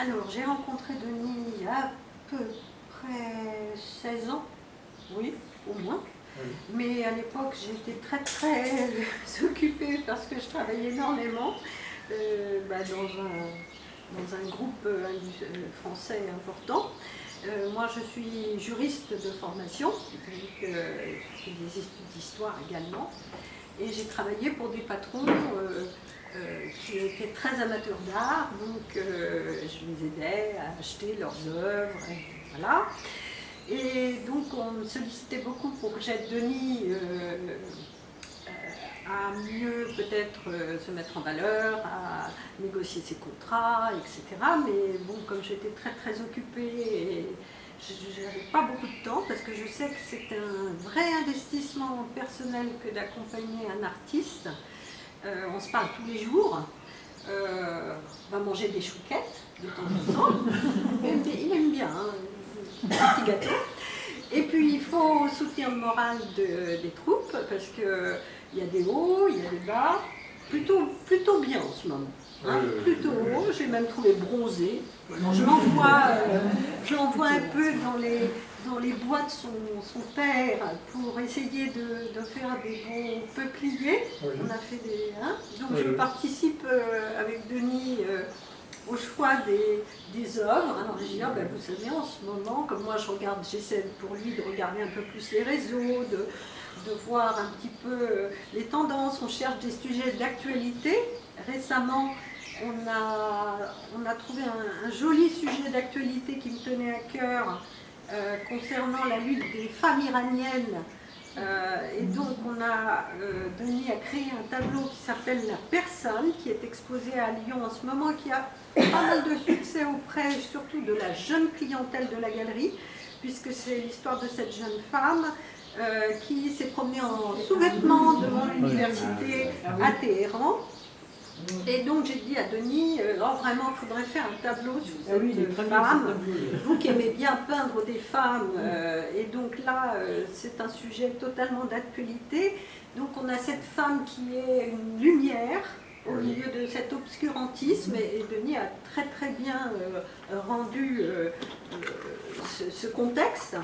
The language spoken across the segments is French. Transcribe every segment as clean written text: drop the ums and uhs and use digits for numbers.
Alors, j'ai rencontré Denis il y a à peu près 16 ans, oui, au moins. Oui. Mais à l'époque, j'étais très occupée parce que je travaillais énormément dans un groupe français important. Moi, je suis juriste de formation, donc j'ai fait des études d'histoire également. Et j'ai travaillé pour des patrons qui étaient très amateurs d'art, donc je les aidais à acheter leurs œuvres, et voilà. Et donc on me sollicitait beaucoup pour que j'aide Denis à mieux peut-être se mettre en valeur, à négocier ses contrats, etc. Mais bon, comme j'étais très occupée et je n'avais pas beaucoup de temps parce que je sais que c'est un vrai investissement personnel que d'accompagner un artiste. On se parle tous les jours. On va manger des chouquettes de temps en temps. Il aime bien, hein, un petit gâteau. Et puis il faut soutenir le moral des troupes parce qu'il y a des hauts, il y a des bas. Plutôt bien en ce moment. Hein, plutôt haut, j'ai même trouvé bronzé. Je l'envoie un peu dans les bois de son père pour essayer de faire des beaux peupliers. Oui. On a fait des. Hein, donc Oui. je participe avec Denis au choix des œuvres. Alors je dis, ben, vous savez, en ce moment, comme moi j'essaie pour lui de regarder un peu plus les réseaux, de voir un petit peu les tendances, on cherche des sujets d'actualité. Récemment, on a trouvé un joli sujet d'actualité qui me tenait à cœur concernant la lutte des femmes iraniennes. Et donc Denis a créé un tableau qui s'appelle La Personne, qui est exposé à Lyon en ce moment, qui a pas mal de succès auprès surtout de la jeune clientèle de la galerie, puisque c'est l'histoire de cette jeune femme qui s'est promenée en sous-vêtements devant l'université à Téhéran. Et donc j'ai dit à Denis, vraiment il faudrait faire un tableau sur cette femme, vous qui aimez bien peindre des femmes, et donc là c'est un sujet totalement d'actualité. Donc on a cette femme qui est une lumière au milieu de cet obscurantisme, et Denis a très bien rendu ce contexte.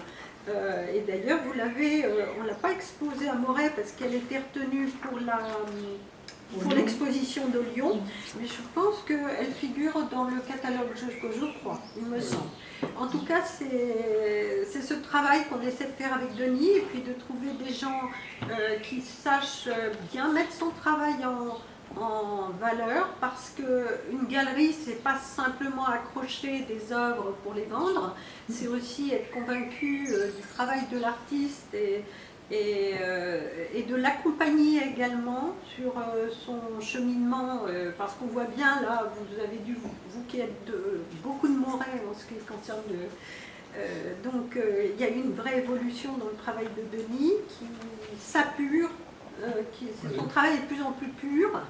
Et d'ailleurs, on ne l'a pas exposée à Moret parce qu'elle était retenue pour l'exposition de Lyon, mais je pense qu'elle figure dans le catalogue, je crois, il me semble. En tout cas, c'est ce travail qu'on essaie de faire avec Denis, et puis de trouver des gens qui sachent bien mettre son travail en valeur, parce qu'une galerie, c'est pas simplement accrocher des œuvres pour les vendre, c'est aussi être convaincu du travail de l'artiste et de l'accompagner également sur son cheminement, parce qu'on voit bien là, vous avez dû, vous qui êtes beaucoup de Moret en ce qui concerne donc il y a eu une vraie évolution dans le travail de Denis qui s'apure, son travail est de plus en plus pur,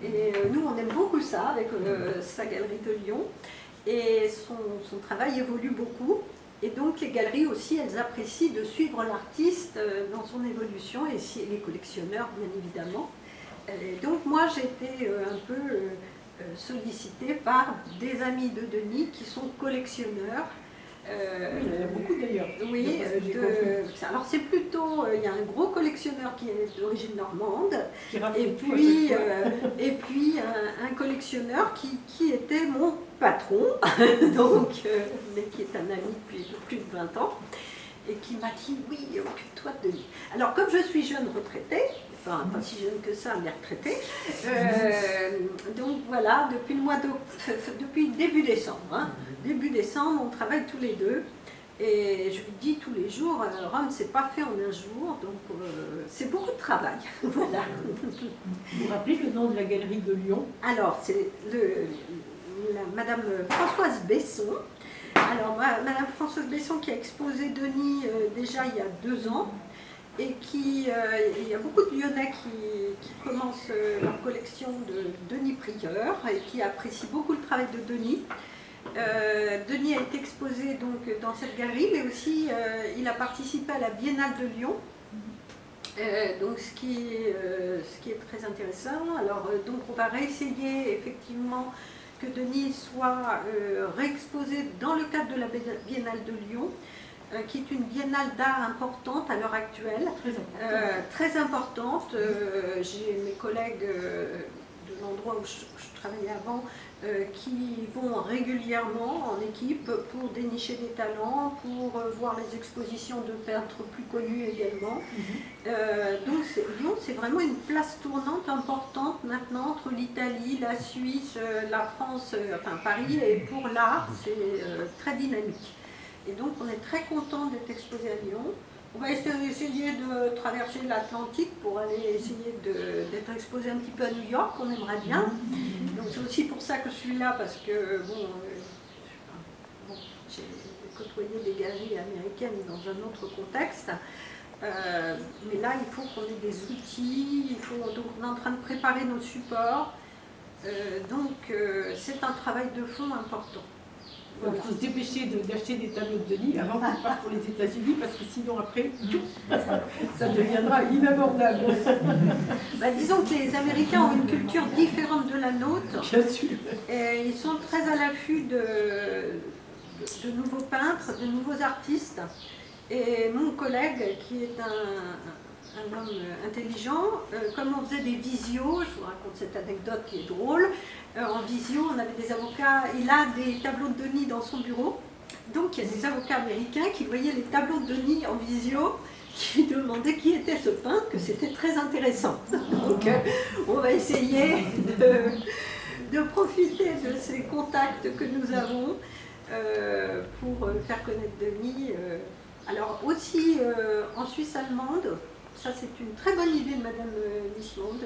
et nous on aime beaucoup ça avec sa galerie de Lyon, et son travail évolue beaucoup. Et donc les galeries aussi, elles apprécient de suivre l'artiste dans son évolution, et les collectionneurs bien évidemment. Et donc moi j'ai été un peu sollicitée par des amis de Denis qui sont collectionneurs. Oui, il y en a beaucoup d'ailleurs. Oui, alors c'est plutôt, il y a un gros collectionneur qui est d'origine normande, et puis un collectionneur qui était mon patron, donc, mais qui est un ami depuis plus de 20 ans, et qui m'a dit oui, occupe-toi de Denis. Alors comme je suis jeune retraitée, enfin pas si jeune que ça, mais retraitée, donc voilà, depuis début décembre, hein, début décembre, on travaille tous les deux. Et je lui dis tous les jours, Rome, c'est pas fait en un jour, donc c'est beaucoup de travail. Voilà. Vous vous rappelez le nom de la galerie de Lyon? Alors, c'est Madame Françoise Besson. Alors, Madame Françoise Besson qui a exposé Denis déjà il y a 2 ans, et il y a beaucoup de Lyonnais qui commencent leur collection de Denis Prieur et qui apprécient beaucoup le travail de Denis. Denis a été exposé donc dans cette galerie, mais aussi il a participé à la Biennale de Lyon, donc ce qui est très intéressant. Alors donc on va réessayer effectivement que Denis soit réexposé dans le cadre de la Biennale de Lyon, qui est une biennale d'art importante à l'heure actuelle. Très importante. J'ai mes collègues de l'endroit où je travaillais avant qui vont régulièrement en équipe pour dénicher des talents, pour voir les expositions de peintres plus connus également. Donc Lyon, c'est vraiment une place tournante importante maintenant entre l'Italie, la Suisse, la France, enfin Paris, et pour l'art, c'est très dynamique. Et donc on est très content d'être exposé à Lyon. On va essayer de traverser l'Atlantique pour aller essayer d'être exposé un petit peu à New York, on aimerait bien. Donc c'est aussi pour ça que je suis là, parce que j'ai côtoyé des galeries américaines dans un autre contexte. Mais là, il faut qu'on ait des outils, donc on est en train de préparer nos supports. Donc c'est un travail de fond important. Voilà. Il faut se dépêcher d'acheter des tableaux de Denis avant qu'on parte pour les États-Unis, parce que sinon après, ça deviendra inabordable. Disons que les Américains ont une culture différente de la nôtre. Bien sûr. Et ils sont très à l'affût de nouveaux peintres, de nouveaux artistes. Et mon collègue, qui est un homme intelligent, comme on faisait des visios, je vous raconte cette anecdote qui est drôle, en visio, on avait des avocats, il a des tableaux de Denis dans son bureau, donc il y a des avocats américains qui voyaient les tableaux de Denis en visio, qui demandaient qui était ce peintre, que c'était très intéressant. Donc on va essayer de profiter de ces contacts que nous avons pour faire connaître Denis. Alors aussi en Suisse allemande, ça c'est une très bonne idée de Madame Lismond,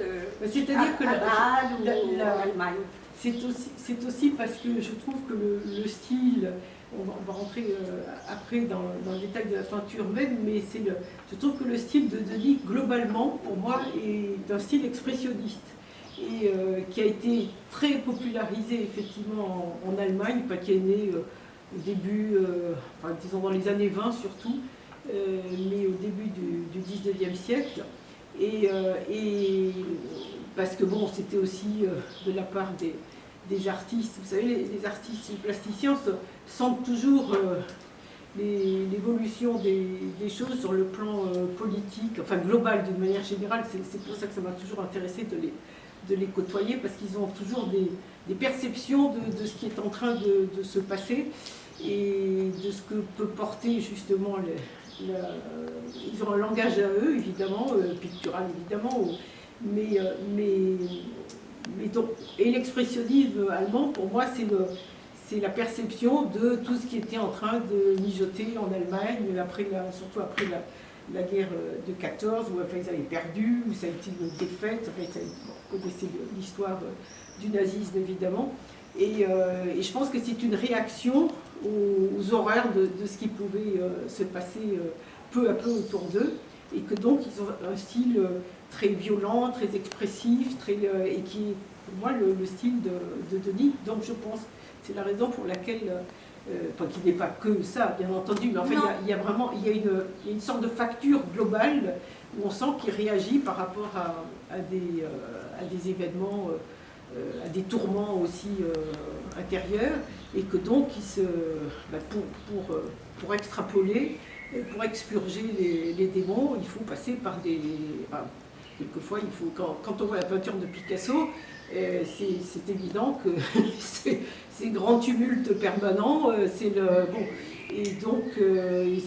c'est-à-dire que l'Allemagne. C'est aussi parce que je trouve que le style, on va rentrer après dans le détail de la peinture même, mais je trouve que le style de Denis, globalement, pour moi, est un style expressionniste. Et qui a été très popularisé effectivement en Allemagne, pas qui est né au début, disons dans les années 20 surtout, mais au début du 19e siècle. Et parce que bon, c'était aussi de la part des artistes, vous savez, les artistes plasticiens sentent toujours l'évolution des choses sur le plan politique, enfin global d'une manière générale. C'est pour ça que ça m'a toujours intéressé de les côtoyer, parce qu'ils ont toujours des perceptions de ce qui est en train de se passer et de ce que peut porter justement ils ont un langage à eux, évidemment, pictural évidemment, mais donc, et l'expressionnisme allemand, pour moi, c'est la perception de tout ce qui était en train de mijoter en Allemagne, surtout après la guerre de 14, où enfin, ils avaient perdu, où ça a été une défaite. Enfin, vous connaissez l'histoire du nazisme, évidemment. Et je pense que c'est une réaction aux horreurs de ce qui pouvait se passer peu à peu autour d'eux, et que donc ils ont un style très violent, très expressif, et qui est pour moi le style de Denis. Donc je pense que c'est la raison pour laquelle, qui n'est pas que ça bien entendu, mais en fait il y a une sorte de facture globale où on sent qu'il réagit par rapport à des événements, à des tourments aussi intérieurs, et que donc pour extrapoler, pour expurger les démons, il faut passer par quelquefois, quand on voit la peinture de Picasso, c'est évident que c'est grand tumulte permanent, et donc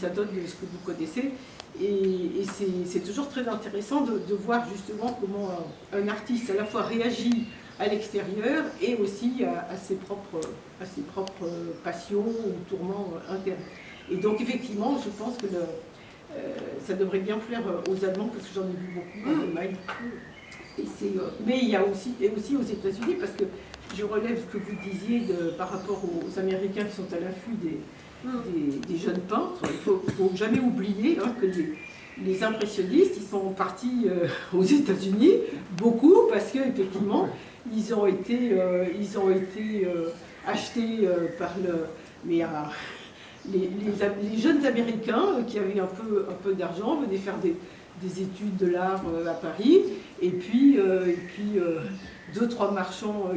ça donne ce que vous connaissez. Et c'est toujours très intéressant de voir justement comment un artiste à la fois réagit à l'extérieur et aussi à ses propres passions ou tourments internes. Et donc effectivement, je pense que ça devrait bien plaire aux Allemands, parce que j'en ai vu beaucoup en Allemagne. Mais il y a aussi aux États-Unis, parce que je relève ce que vous disiez par rapport aux Américains qui sont à l'affût des jeunes peintres. Il ne faut jamais oublier que les impressionnistes, ils sont partis aux États-Unis, beaucoup, parce qu'effectivement, ils ont été achetés par les jeunes Américains qui avaient un peu d'argent, venaient faire des études de l'art à Paris, et puis 2-3 marchands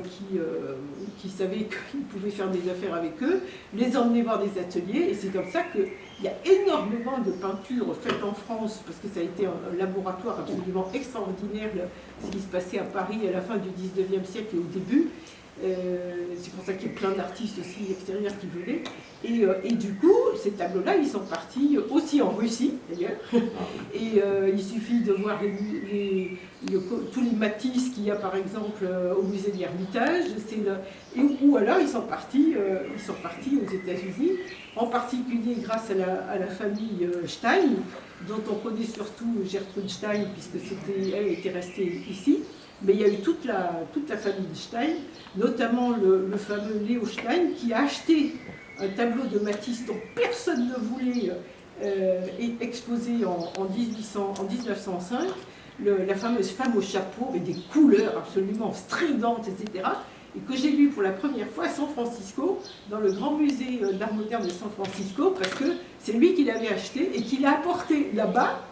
qui savaient qu'ils pouvaient faire des affaires avec eux, les emmener voir des ateliers, et c'est comme ça qu'il y a énormément de peintures faites en France, parce que ça a été un laboratoire absolument extraordinaire, ce qui se passait à Paris à la fin du 19e siècle et au début. C'est pour ça qu'il y a plein d'artistes aussi extérieurs qui venaient. Et du coup, ces tableaux-là, ils sont partis aussi en Russie, d'ailleurs. Et il suffit de voir tous les Matisse qu'il y a, par exemple, au musée de l'Ermitage. Ou alors, ils sont partis aux États-Unis, en particulier grâce à la famille Stein, dont on connaît surtout Gertrude Stein, puisque elle était restée ici. Mais il y a eu toute la famille Stein, notamment le fameux Léo Stein, qui a acheté un tableau de Matisse dont personne ne voulait exposer en 1905, la fameuse femme au chapeau, avec des couleurs absolument stridentes, etc., et que j'ai vu pour la première fois à San Francisco, dans le grand musée d'art moderne de San Francisco, parce que c'est lui qui l'avait acheté et qui l'a apporté là-bas,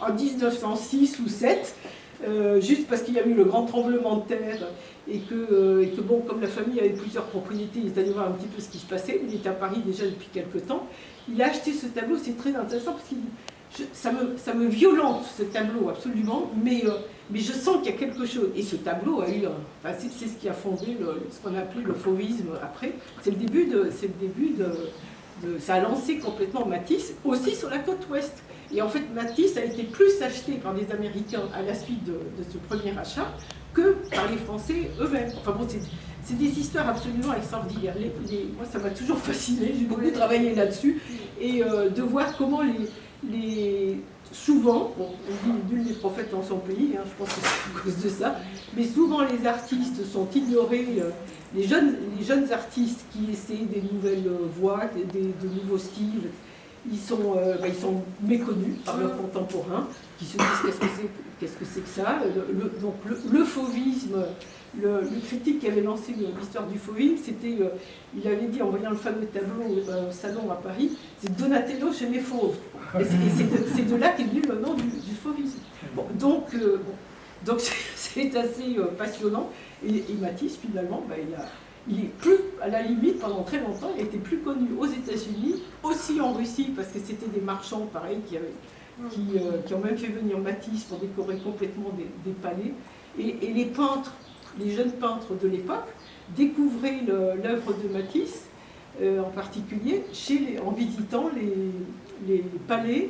en 1906 ou 7, juste parce qu'il y a eu le grand tremblement de terre et que bon, comme la famille avait plusieurs propriétés, il est allé voir un petit peu ce qui se passait, il était à Paris déjà depuis quelques temps, il a acheté ce tableau, c'est très intéressant parce que ça me violente ce tableau absolument, mais je sens qu'il y a quelque chose, et ce tableau a eu, c'est ce qui a fondé ce qu'on a appelé le fauvisme après, c'est le début ça a lancé complètement Matisse, aussi sur la côte ouest. Et en fait, Matisse a été plus acheté par les Américains à la suite de ce premier achat que par les Français eux-mêmes. Enfin bon, c'est des histoires absolument extraordinaires. Moi, ça m'a toujours fasciné, j'ai beaucoup travaillé là-dessus. Et de voir comment souvent, bon, on dit nul n'est prophète dans son pays, hein, je pense que c'est à cause de ça, mais souvent les artistes sont ignorés, les jeunes artistes qui essaient des nouvelles voies, de nouveaux styles, ils sont méconnus par leurs contemporains, qui se disent qu'est-ce que c'est que ça. Donc le fauvisme, le critique qui avait lancé l'histoire du fauvisme, c'était, il avait dit en voyant le fameux tableau au salon à Paris, c'est Donatello chez les fauves. Et c'est de là qu'est venu le nom du fauvisme. Bon, donc c'est assez passionnant. Et Matisse, finalement, il est plus, à la limite, pendant très longtemps, il a été plus connu aux États-Unis, aussi en Russie, parce que c'était des marchands, pareil, qui ont même fait venir Matisse pour décorer complètement des palais. Et les peintres, les jeunes peintres de l'époque, découvraient l'œuvre de Matisse, en particulier, en visitant les palais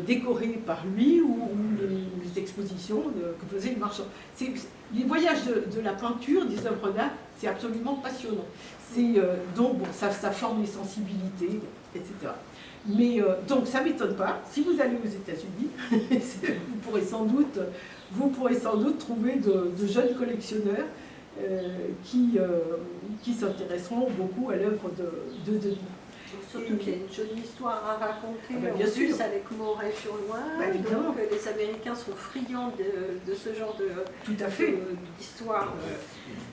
décorés par lui ou les expositions que faisaient les marchands. Les voyages de la peinture, des œuvres d'art, c'est absolument passionnant. Donc bon, ça forme les sensibilités, etc. Mais donc ça ne m'étonne pas, si vous allez aux États-Unis, vous pourrez sans doute trouver de jeunes collectionneurs qui s'intéresseront beaucoup à l'œuvre de Denis. Surtout qu'il y a une jolie histoire à raconter, bien en plus sûr. avec Moret sur Loing, donc les Américains sont friands de ce genre d'histoire,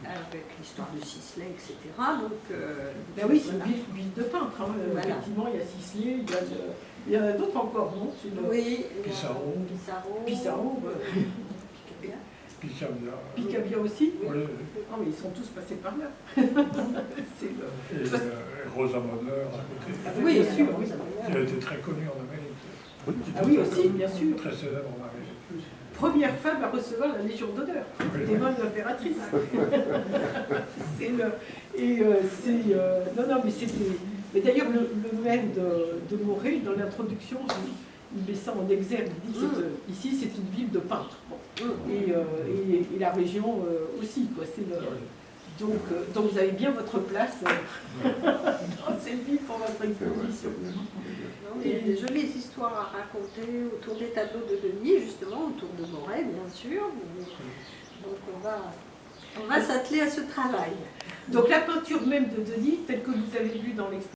avec l'histoire de Sisley, etc. Donc, oui, c'est une ville de peintre, hein. Voilà. Effectivement, il y a Sisley, il y en a d'autres encore, non? Oui, Pissarro. Picabia aussi? Oui. Ah, mais ils sont tous passés par là. Et Rosa Bonheur à côté. Oui, bien sûr. Qui a été très connue en Amérique. Ah oui, aussi, bien sûr. Très célèbre en Amérique. Première femme à recevoir la Légion d'honneur, des mains de l'impératrice. Non, mais c'était. Mais d'ailleurs, le maire de Moret, dans l'introduction, il met ça en exergue. Il dit que ici, c'est une ville de peintres. Bon. Et la région aussi, quoi. Donc vous avez bien votre place dans cette ville pour votre exposition. Il y a des jolies histoires à raconter autour des tableaux de Denis, justement, autour de Moret, bien sûr. Donc on va s'atteler à ce travail. Donc la peinture même de Denis, telle que vous avez vu dans l'exposition,